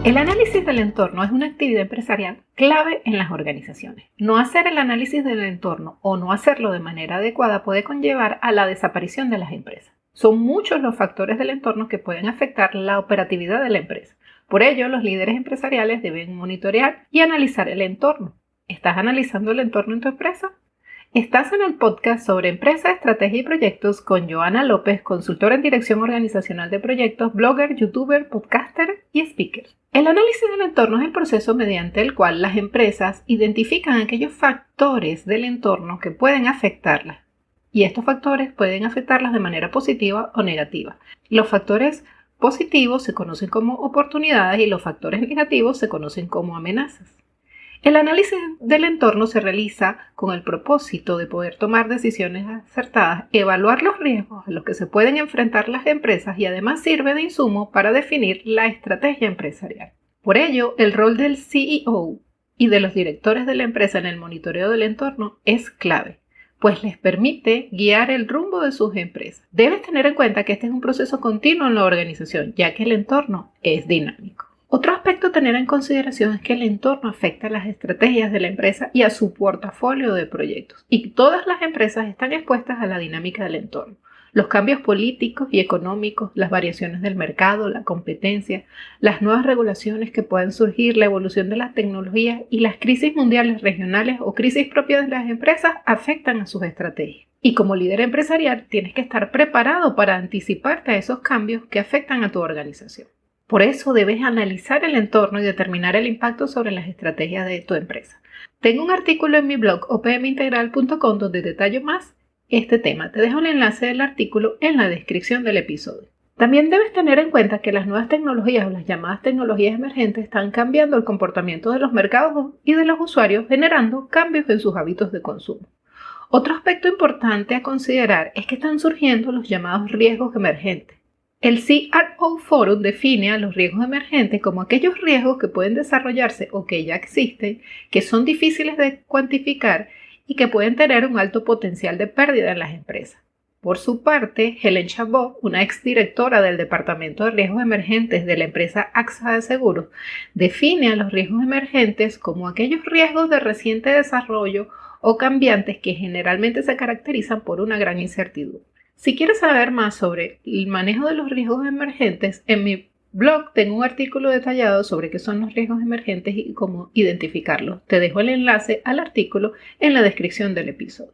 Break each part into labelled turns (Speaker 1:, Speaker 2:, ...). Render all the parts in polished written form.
Speaker 1: El análisis del entorno es una actividad empresarial clave en las organizaciones. No hacer el análisis del entorno o no hacerlo de manera adecuada puede conllevar a la desaparición de las empresas. Son muchos los factores del entorno que pueden afectar la operatividad de la empresa. Por ello, los líderes empresariales deben monitorear y analizar el entorno. ¿Estás analizando el entorno en tu empresa? Estás en el podcast sobre empresa, estrategia y proyectos con Joana López, consultora en dirección organizacional de proyectos, blogger, youtuber, podcaster y speaker. El análisis del entorno es el proceso mediante el cual las empresas identifican aquellos factores del entorno que pueden afectarlas. Y estos factores pueden afectarlas de manera positiva o negativa. Los factores positivos se conocen como oportunidades y los factores negativos se conocen como amenazas. El análisis del entorno se realiza con el propósito de poder tomar decisiones acertadas, evaluar los riesgos a los que se pueden enfrentar las empresas y además sirve de insumo para definir la estrategia empresarial. Por ello, el rol del CEO y de los directores de la empresa en el monitoreo del entorno es clave, pues les permite guiar el rumbo de sus empresas. Debes tener en cuenta que este es un proceso continuo en la organización, ya que el entorno es dinámico. Otro aspecto a tener en consideración es que el entorno afecta a las estrategias de la empresa y a su portafolio de proyectos. Y todas las empresas están expuestas a la dinámica del entorno. Los cambios políticos y económicos, las variaciones del mercado, la competencia, las nuevas regulaciones que pueden surgir, la evolución de las tecnologías y las crisis mundiales regionales o crisis propias de las empresas afectan a sus estrategias. Y como líder empresarial tienes que estar preparado para anticiparte a esos cambios que afectan a tu organización. Por eso debes analizar el entorno y determinar el impacto sobre las estrategias de tu empresa. Tengo un artículo en mi blog opmintegral.com donde detallo más este tema. Te dejo el enlace del artículo en la descripción del episodio. También debes tener en cuenta que las nuevas tecnologías o las llamadas tecnologías emergentes están cambiando el comportamiento de los mercados y de los usuarios, generando cambios en sus hábitos de consumo. Otro aspecto importante a considerar es que están surgiendo los llamados riesgos emergentes. El CRO Forum define a los riesgos emergentes como aquellos riesgos que pueden desarrollarse o que ya existen, que son difíciles de cuantificar y que pueden tener un alto potencial de pérdida en las empresas. Por su parte, Helen Chabot, una exdirectora del Departamento de Riesgos Emergentes de la empresa AXA de Seguros, define a los riesgos emergentes como aquellos riesgos de reciente desarrollo o cambiantes que generalmente se caracterizan por una gran incertidumbre. Si quieres saber más sobre el manejo de los riesgos emergentes, en mi blog tengo un artículo detallado sobre qué son los riesgos emergentes y cómo identificarlos. Te dejo el enlace al artículo en la descripción del episodio.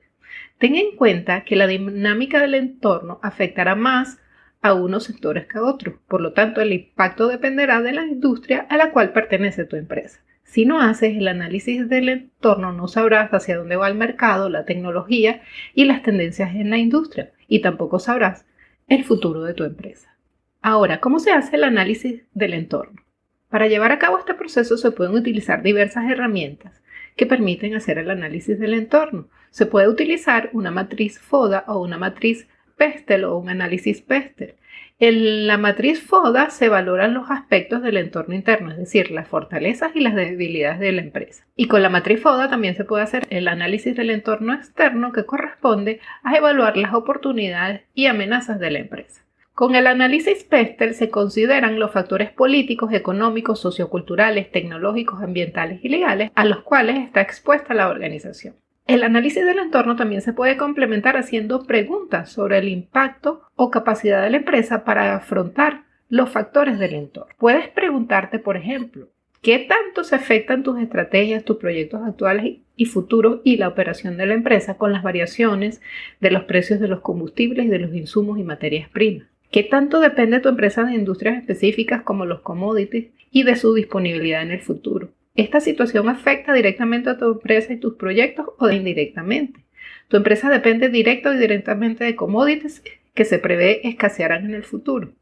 Speaker 1: Ten en cuenta que la dinámica del entorno afectará más a unos sectores que a otros. Por lo tanto, el impacto dependerá de la industria a la cual pertenece tu empresa. Si no haces el análisis del entorno, no sabrás hacia dónde va el mercado, la tecnología y las tendencias en la industria, y tampoco sabrás el futuro de tu empresa. Ahora, ¿cómo se hace el análisis del entorno? Para llevar a cabo este proceso se pueden utilizar diversas herramientas que permiten hacer el análisis del entorno. Se puede utilizar una matriz FODA o una matriz Pestel o un análisis Pestel. En la matriz FODA se valoran los aspectos del entorno interno, es decir, las fortalezas y las debilidades de la empresa. Y con la matriz FODA también se puede hacer el análisis del entorno externo que corresponde a evaluar las oportunidades y amenazas de la empresa. Con el análisis Pestel se consideran los factores políticos, económicos, socioculturales, tecnológicos, ambientales y legales a los cuales está expuesta la organización. El análisis del entorno también se puede complementar haciendo preguntas sobre el impacto o capacidad de la empresa para afrontar los factores del entorno. Puedes preguntarte, por ejemplo, ¿qué tanto se afectan tus estrategias, tus proyectos actuales y futuros y la operación de la empresa con las variaciones de los precios de los combustibles y de los insumos y materias primas? ¿Qué tanto depende tu empresa de industrias específicas como los commodities y de su disponibilidad en el futuro? ¿Esta situación afecta directamente a tu empresa y tus proyectos o indirectamente? Tu empresa depende directa o indirectamente de commodities que se prevé escasearán en el futuro.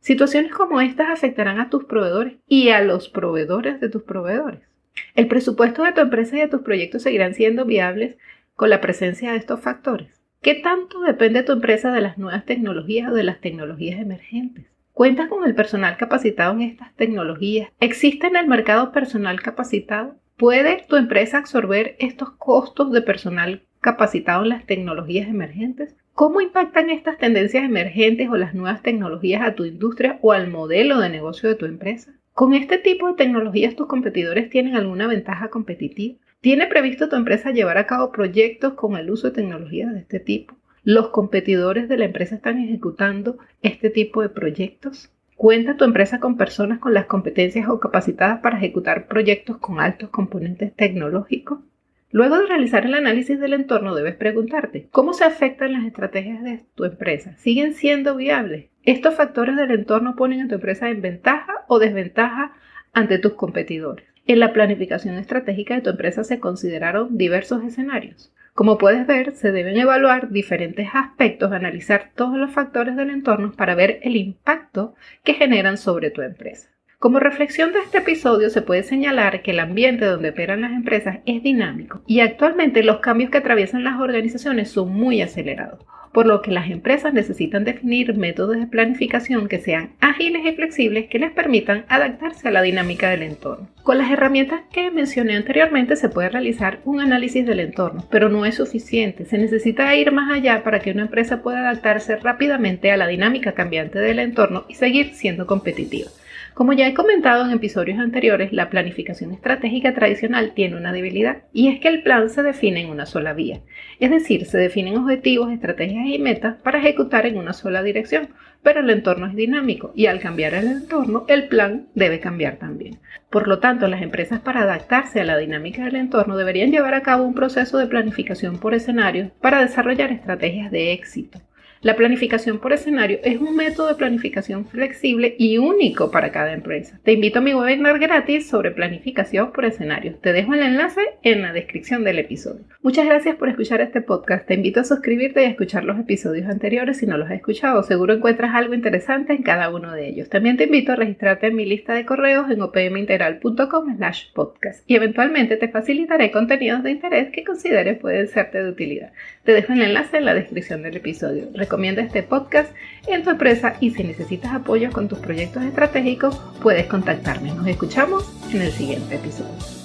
Speaker 1: Situaciones como estas afectarán a tus proveedores y a los proveedores de tus proveedores. El presupuesto de tu empresa y de tus proyectos seguirán siendo viables con la presencia de estos factores. ¿Qué tanto depende tu empresa de las nuevas tecnologías o de las tecnologías emergentes? ¿Cuentas con el personal capacitado en estas tecnologías? ¿Existe en el mercado personal capacitado? ¿Puede tu empresa absorber estos costos de personal capacitado en las tecnologías emergentes? ¿Cómo impactan estas tendencias emergentes o las nuevas tecnologías a tu industria o al modelo de negocio de tu empresa? ¿Con este tipo de tecnologías tus competidores tienen alguna ventaja competitiva? ¿Tiene previsto tu empresa llevar a cabo proyectos con el uso de tecnologías de este tipo? ¿Los competidores de la empresa están ejecutando este tipo de proyectos? ¿Cuenta tu empresa con personas con las competencias o capacitadas para ejecutar proyectos con altos componentes tecnológicos? Luego de realizar el análisis del entorno, debes preguntarte, ¿cómo se afectan las estrategias de tu empresa? ¿Siguen siendo viables? ¿Estos factores del entorno ponen a tu empresa en ventaja o desventaja ante tus competidores? En la planificación estratégica de tu empresa se consideraron diversos escenarios. Como puedes ver, se deben evaluar diferentes aspectos, analizar todos los factores del entorno para ver el impacto que generan sobre tu empresa. Como reflexión de este episodio se puede señalar que el ambiente donde operan las empresas es dinámico y actualmente los cambios que atraviesan las organizaciones son muy acelerados, por lo que las empresas necesitan definir métodos de planificación que sean ágiles y flexibles que les permitan adaptarse a la dinámica del entorno. Con las herramientas que mencioné anteriormente se puede realizar un análisis del entorno, pero no es suficiente. Se necesita ir más allá para que una empresa pueda adaptarse rápidamente a la dinámica cambiante del entorno y seguir siendo competitiva. Como ya he comentado en episodios anteriores, la planificación estratégica tradicional tiene una debilidad y es que el plan se define en una sola vía. Es decir, se definen objetivos, estrategias y metas para ejecutar en una sola dirección, pero el entorno es dinámico y al cambiar el entorno, el plan debe cambiar también. Por lo tanto, las empresas para adaptarse a la dinámica del entorno deberían llevar a cabo un proceso de planificación por escenarios para desarrollar estrategias de éxito. La planificación por escenario es un método de planificación flexible y único para cada empresa. Te invito a mi webinar gratis sobre planificación por escenario. Te dejo el enlace en la descripción del episodio. Muchas gracias por escuchar este podcast. Te invito a suscribirte y a escuchar los episodios anteriores si no los has escuchado. Seguro encuentras algo interesante en cada uno de ellos. También te invito a registrarte en mi lista de correos en opmintegral.com/podcast y eventualmente te facilitaré contenidos de interés que consideres pueden serte de utilidad. Te dejo el enlace en la descripción del episodio. Recomienda este podcast en tu empresa y si necesitas apoyo con tus proyectos estratégicos, puedes contactarme. Nos escuchamos en el siguiente episodio.